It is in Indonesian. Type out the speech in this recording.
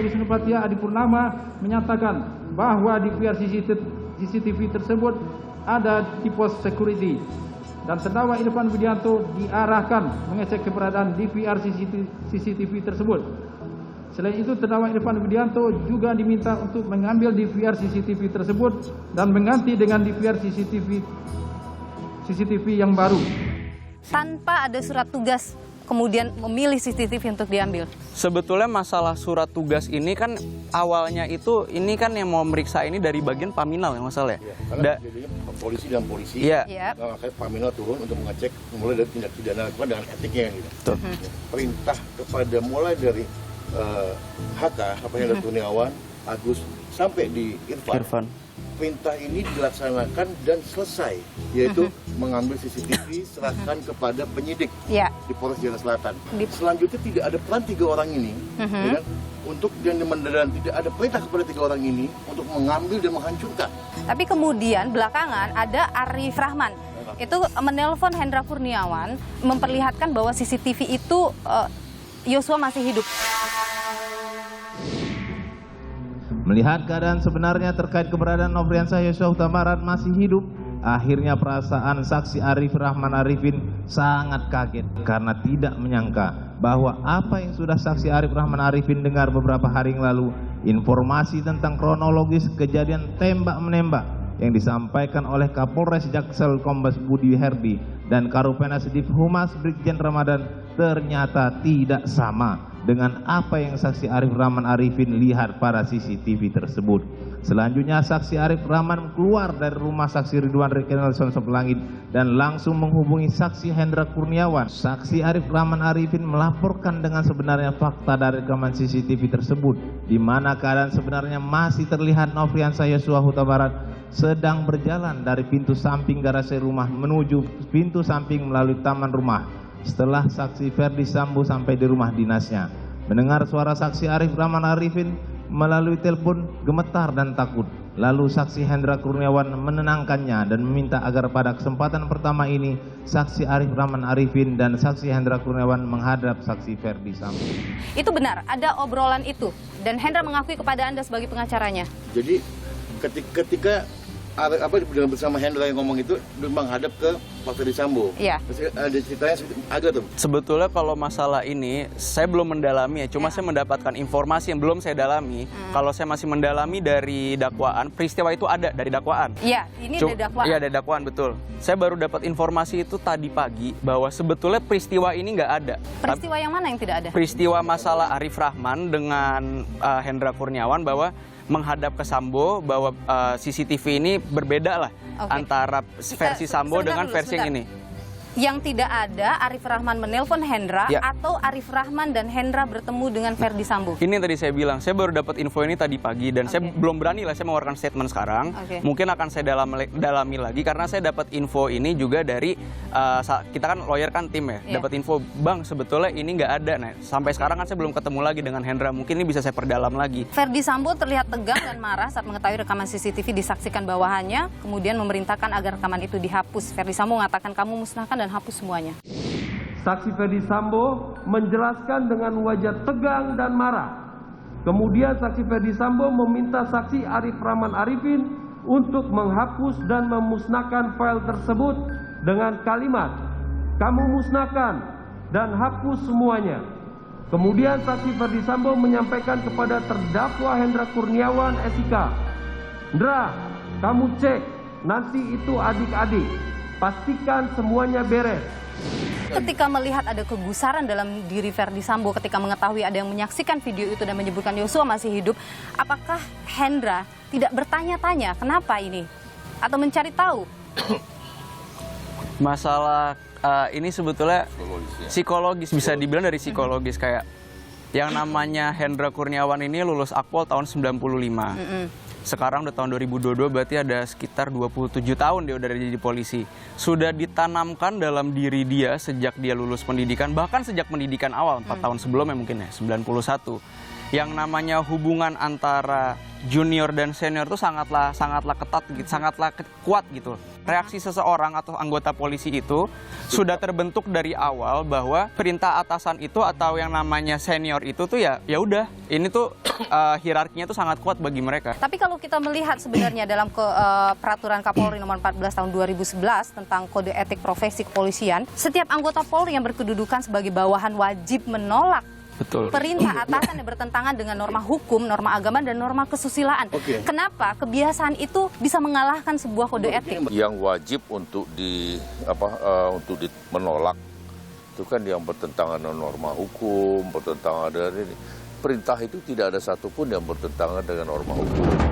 Eka Wisnupatia Adipurnama menyatakan bahwa di VR CCTV tersebut ada tipe security dan terdakwa Irfan Widianto diarahkan mengecek keberadaan DVR CCTV tersebut. Selain itu, terdakwa Irfan Widianto juga diminta untuk mengambil DVR CCTV tersebut dan mengganti dengan DVR CCTV yang baru. Tanpa ada surat tugas, kemudian memilih CCTV untuk diambil. Sebetulnya masalah surat tugas ini kan awalnya itu ini kan yang mau meriksa ini dari bagian Paminal yang masalah ya. Karena polisi dan polisi, iya. makanya Paminal turun untuk mengecek mulai dari tindak pidana dengan etiknya gitu. Perintah kepada mulai dari HK, Hendra Kurniawan, Agus sampai di Irfan. Perintah ini dilaksanakan dan selesai, yaitu mengambil CCTV, serahkan kepada penyidik di Polres Jakarta Selatan. Selanjutnya tidak ada peran 3 orang ini, ya kan? Untuk dan tidak ada perintah kepada 3 orang ini untuk mengambil dan menghancurkan. Tapi kemudian belakangan ada Arif Rahman, itu menelpon Hendra Kurniawan, memperlihatkan bahwa CCTV itu Yosua masih hidup. Melihat keadaan sebenarnya terkait keberadaan Nofriansah Yosua Huta Barat masih hidup, akhirnya perasaan saksi Arif Rahman Arifin sangat kaget karena tidak menyangka bahwa apa yang sudah saksi Arif Rahman Arifin dengar beberapa hari yang lalu, informasi tentang kronologis kejadian tembak-menembak yang disampaikan oleh Kapolres Jaksel Kombes Budi Herdi dan Karopenmas Divhumas Brigjen Ramadan ternyata tidak sama dengan apa yang saksi Arif Rahman Arifin lihat pada CCTV tersebut. Selanjutnya saksi Arif Rahman keluar dari rumah saksi Ridwan Rekenelson Sopelangit dan langsung menghubungi saksi Hendra Kurniawan. Saksi Arif Rahman Arifin melaporkan dengan sebenarnya fakta dari rekaman CCTV tersebut, di mana keadaan sebenarnya masih terlihat Nofriansah Yosua Huta Barat sedang berjalan dari pintu samping garasi rumah menuju pintu samping melalui taman rumah. Setelah saksi Ferdi Sambo sampai di rumah dinasnya, mendengar suara saksi Arif Rahman Arifin melalui telepon, gemetar dan takut. Lalu saksi Hendra Kurniawan menenangkannya dan meminta agar pada kesempatan pertama ini saksi Arif Rahman Arifin dan saksi Hendra Kurniawan menghadap saksi Ferdi Sambo. Itu benar, ada obrolan itu dan Hendra mengakui kepada Anda sebagai pengacaranya. Jadi ketika bersama Hendra yang ngomong itu menghadap ke Pak Ferdi Sambo. Iya. Ada ceritanya agak tuh. Sebetulnya kalau masalah ini saya belum mendalami ya, cuma saya mendapatkan informasi yang belum saya dalami. Kalau saya masih mendalami dari dakwaan, peristiwa itu ada dari dakwaan. Iya, ini dari dakwaan. Iya, dari dakwaan, betul. Saya baru dapat informasi itu tadi pagi bahwa sebetulnya peristiwa ini nggak ada. Peristiwa yang mana yang tidak ada? Peristiwa masalah Arif Rahman dengan Hendra Kurniawan bahwa menghadap ke Sambo, bahwa CCTV ini berbeda lah antara versi Sambo dengan versi yang ini. Yang tidak ada Arif Rahman menelpon Hendra atau Arif Rahman dan Hendra bertemu dengan Ferdi Sambo. Ini yang tadi saya bilang, saya baru dapat info ini tadi pagi dan saya belum berani lah saya mengeluarkan statement sekarang. Mungkin akan saya dalami lagi karena saya dapat info ini juga dari kita kan lawyer kan tim ya. Dapat info, Bang, sebetulnya ini nggak ada. Nah, sampai sekarang kan saya belum ketemu lagi dengan Hendra. Mungkin ini bisa saya perdalam lagi. Ferdi Sambo terlihat tegang dan marah saat mengetahui rekaman CCTV disaksikan bawahannya, kemudian memerintahkan agar rekaman itu dihapus. Ferdi Sambo mengatakan kamu musnahkan dan hapus semuanya. Saksi Ferdi Sambo menjelaskan dengan wajah tegang dan marah. Kemudian saksi Ferdi Sambo meminta saksi Arif Rahman Arifin untuk menghapus dan memusnahkan file tersebut dengan kalimat, kamu musnahkan dan hapus semuanya. Kemudian saksi Ferdi Sambo menyampaikan kepada terdakwa Hendra Kurniawan SIK, Hendra, kamu cek nanti itu adik-adik, pastikan semuanya beres. Ketika melihat ada kegusaran dalam diri Ferdi Sambo ketika mengetahui ada yang menyaksikan video itu dan menyebutkan Yosua masih hidup, apakah Hendra tidak bertanya-tanya kenapa ini? Atau mencari tahu? Masalah ini sebetulnya psikologis, bisa dibilang dari psikologis. Kayak yang namanya Hendra Kurniawan ini lulus Akpol tahun 95. Sekarang udah tahun 2022, berarti ada sekitar 27 tahun dia udah jadi polisi. Sudah ditanamkan dalam diri dia sejak dia lulus pendidikan, bahkan sejak pendidikan awal, 4 tahun sebelumnya mungkin ya, 91. Yang namanya hubungan antara junior dan senior itu sangatlah ketat gitu, sangatlah kuat gitu. reaksi seseorang atau anggota polisi itu sudah terbentuk dari awal bahwa perintah atasan itu atau yang namanya senior itu tuh ya udah, ini tuh hierarkinya tuh sangat kuat bagi mereka. Tapi kalau kita melihat sebenarnya dalam peraturan Kapolri nomor 14 tahun 2011 tentang kode etik profesi kepolisian, setiap anggota Polri yang berkedudukan sebagai bawahan wajib menolak perintah atasan yang bertentangan dengan norma hukum, norma agama, dan norma kesusilaan. Kenapa kebiasaan itu bisa mengalahkan sebuah kode etik? Yang wajib untuk menolak itu kan yang bertentangan dengan norma hukum, bertentangan dengan ini. Perintah itu tidak ada satupun yang bertentangan dengan norma hukum.